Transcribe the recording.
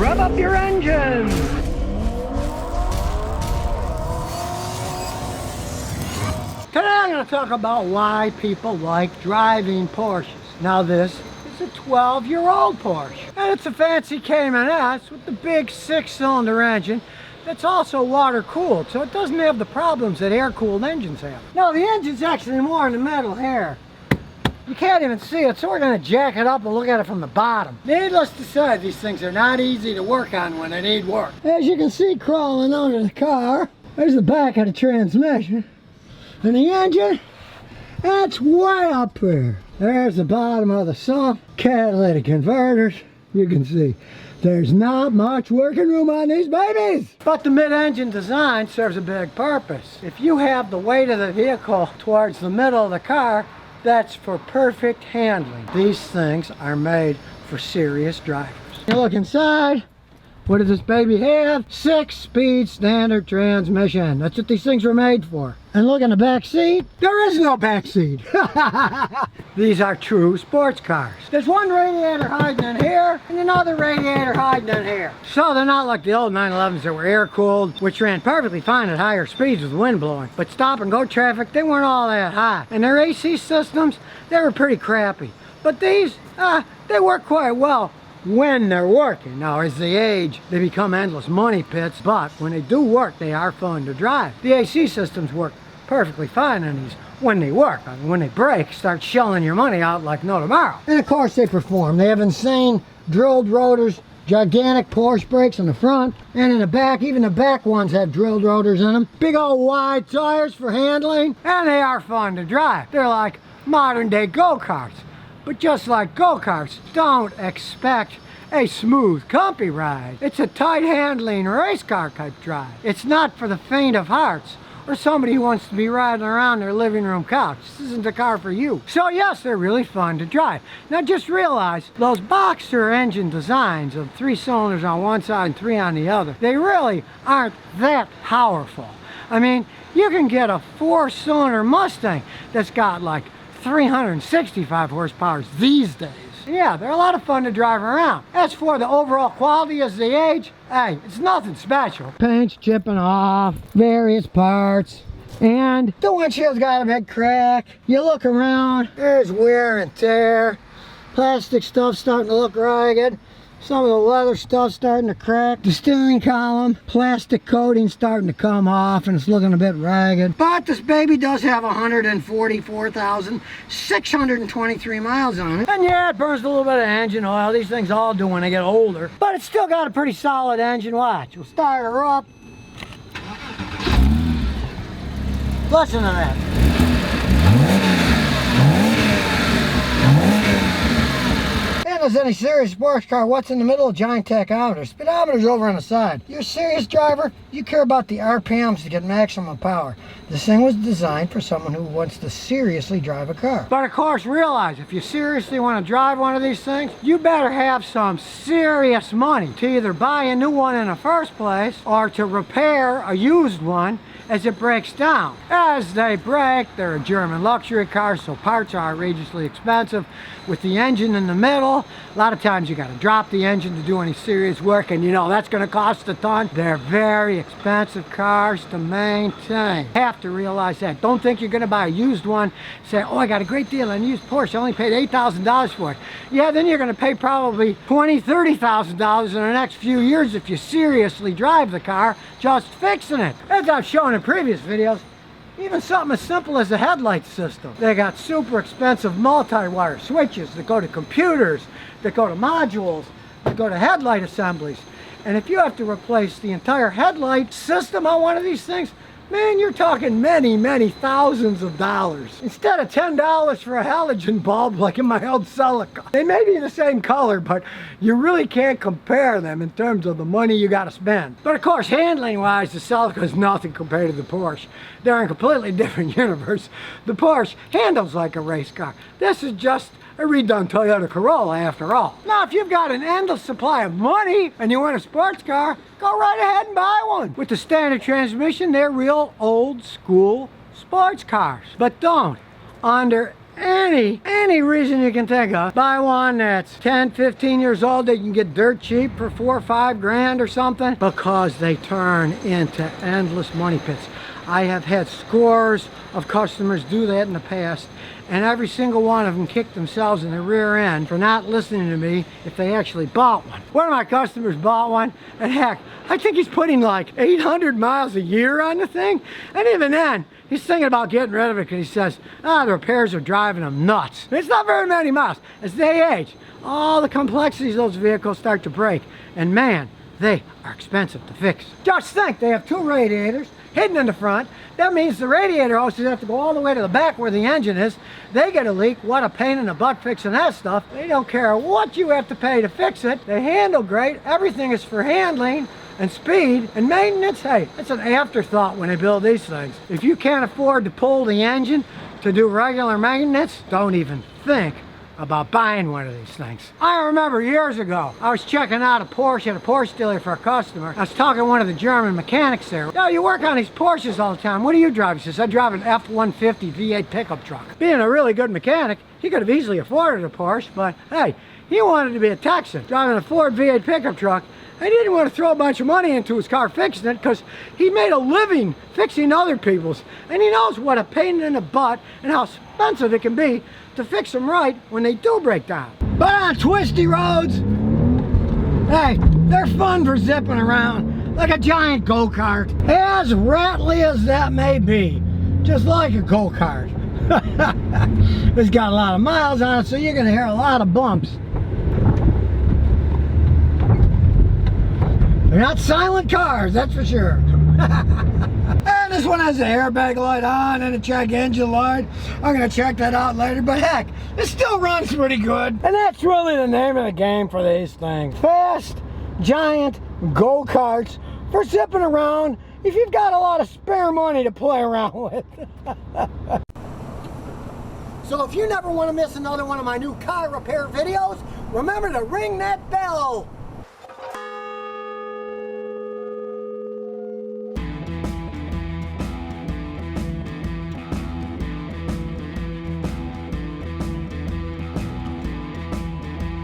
Rev up your engines! Today I'm going to talk about why people like driving Porsches. Now this is a 12-year-old Porsche. And it's a fancy Cayman S with the big 6-cylinder engine that's also water-cooled, so it doesn't have the problems that air-cooled engines have. No, the engine's actually more in the middle here. You can't even see it, so we're going to jack it up and look at it from the bottom. Needless to say, these things are not easy to work on when they need work. As you can see crawling under the car, there's the back of the transmission. And the engine, that's way up here. There's the bottom of the sump, catalytic converters. You can see there's not much working room on these babies. But the mid-engine design serves a big purpose. If you have the weight of the vehicle towards the middle of the car, that's for perfect handling. These things are made for serious drivers. You look inside. What does this baby have? 6-speed standard transmission. That's what these things were made for. And look in the back seat. There is no back seat. These are true sports cars. There's one radiator hiding in here and another radiator hiding in here. So they're not like the old 911s that were air-cooled, which ran perfectly fine at higher speeds with the wind blowing. But stop and go traffic, they weren't all that high. And their AC systems, they were pretty crappy. But these, they work quite well when they're working. Now as they age, they become endless money pits, but when they do work, they are fun to drive. The AC systems work perfectly fine on these when they work. I mean, when they break, start shelling your money out like no tomorrow. And of course they perform. They have insane drilled rotors, gigantic Porsche brakes in the front, and in the back, even the back ones have drilled rotors in them. Big old wide tires for handling, and they are fun to drive. They're like modern day go-karts. But just like go-karts, don't expect a smooth, comfy ride. It's a tight handling race car type drive. It's not for the faint of hearts or somebody who wants to be riding around their living room couch. This isn't the car for you. So yes, they're really fun to drive. Now just realize those boxer engine designs of 3 cylinders on one side and 3 on the other, they really aren't that powerful. I mean, you can get a 4-cylinder Mustang that's got like 365 horsepower these days. Yeah, they're a lot of fun to drive around. As for the overall quality as they age, hey, it's nothing special. Paint's chipping off, various parts, and the windshield's got a big crack. You look around, there's wear and tear. Plastic stuff starting to look ragged. Some of the leather stuff starting to crack. The steering column, plastic coating starting to come off and it's looking a bit ragged. But this baby does have 144,623 miles on it. And yeah, it burns a little bit of engine oil. These things all do when they get older. But it's still got a pretty solid engine. Watch, we'll start her up. Listen to that. As any serious sports car, what's in the middle? Giant tachometer. Speedometer's over on the side. You're a serious driver, you care about the RPMs to get maximum power. This thing was designed for someone who wants to seriously drive a car. But of course, realize if you seriously want to drive one of these things, you better have some serious money to either buy a new one in the first place or to repair a used one as it breaks down. As they break, they're a German luxury car, so parts are outrageously expensive. With the engine in the middle, a lot of times you got to drop the engine to do any serious work, and you know that's going to cost a ton. They're very expensive cars to maintain. You have to realize that. Don't think you're going to buy a used one, say, oh, I got a great deal on a used Porsche, I only paid $8,000 for it. Yeah, then you're going to pay probably $20,000, $30,000 in the next few years if you seriously drive the car just fixing it. As I've shown in previous videos, even something as simple as a headlight system. They got super expensive multi-wire switches that go to computers, that go to modules, that go to headlight assemblies. And if you have to replace the entire headlight system on one of these things, man, you're talking many, many thousands of dollars. Instead of $10 for a halogen bulb like in my old Celica. They may be the same color, but you really can't compare them in terms of the money you gotta spend. But of course, handling-wise, the Celica is nothing compared to the Porsche. They're in a completely different universe. The Porsche handles like a race car. This is just a redone Toyota Corolla after all. Now, if you've got an endless supply of money and you want a sports car, go right ahead and buy one. With the standard transmission, they're real old school sports cars. But don't underestimate any reason you can think of, buy one that's 10, 15 years old that you can get dirt cheap for 4 or 5 grand or something, because they turn into endless money pits. I have had scores of customers do that in the past, and every single one of them kicked themselves in the rear end for not listening to me if they actually bought one. One of my customers bought one, and heck, I think he's putting like 800 miles a year on the thing, and even then, he's thinking about getting rid of it because he says, the repairs are driving him nuts. It's not very many miles. As they age, all the complexities of those vehicles start to break, and man, they are expensive to fix. Just think, they have 2 radiators hidden in the front. That means the radiator hoses have to go all the way to the back where the engine is. They get a leak. What a pain in the butt fixing that stuff. They don't care what you have to pay to fix it. They handle great. Everything is for handling and speed and maintenance. Hey, it's an afterthought when they build these things. If you can't afford to pull the engine to do regular maintenance, don't even think about buying one of these things. I remember years ago, I was checking out a Porsche at a Porsche dealer for a customer. I was talking to one of the German mechanics there. "Yo, you work on these Porsches all the time. What do you drive?" He says, "I drive an F-150 V8 pickup truck." Being a really good mechanic, he could have easily afforded a Porsche, but hey, he wanted to be a Texan, driving a Ford V8 pickup truck. And he didn't want to throw a bunch of money into his car fixing it because he made a living fixing other people's. And he knows what a pain in the butt and how expensive it can be to fix them right when they do break down. But on twisty roads, hey, they're fun for zipping around like a giant go-kart. As rattly as that may be, just like a go-kart. It's got a lot of miles on it, so you're gonna hear a lot of bumps. They're not silent cars, that's for sure. And this one has the airbag light on and a check engine light. I'm gonna check that out later, but heck, it still runs pretty good. And that's really the name of the game for these things. Fast, giant go-karts for zipping around if you've got a lot of spare money to play around with. So if you never want to miss another one of my new car repair videos, remember to ring that bell.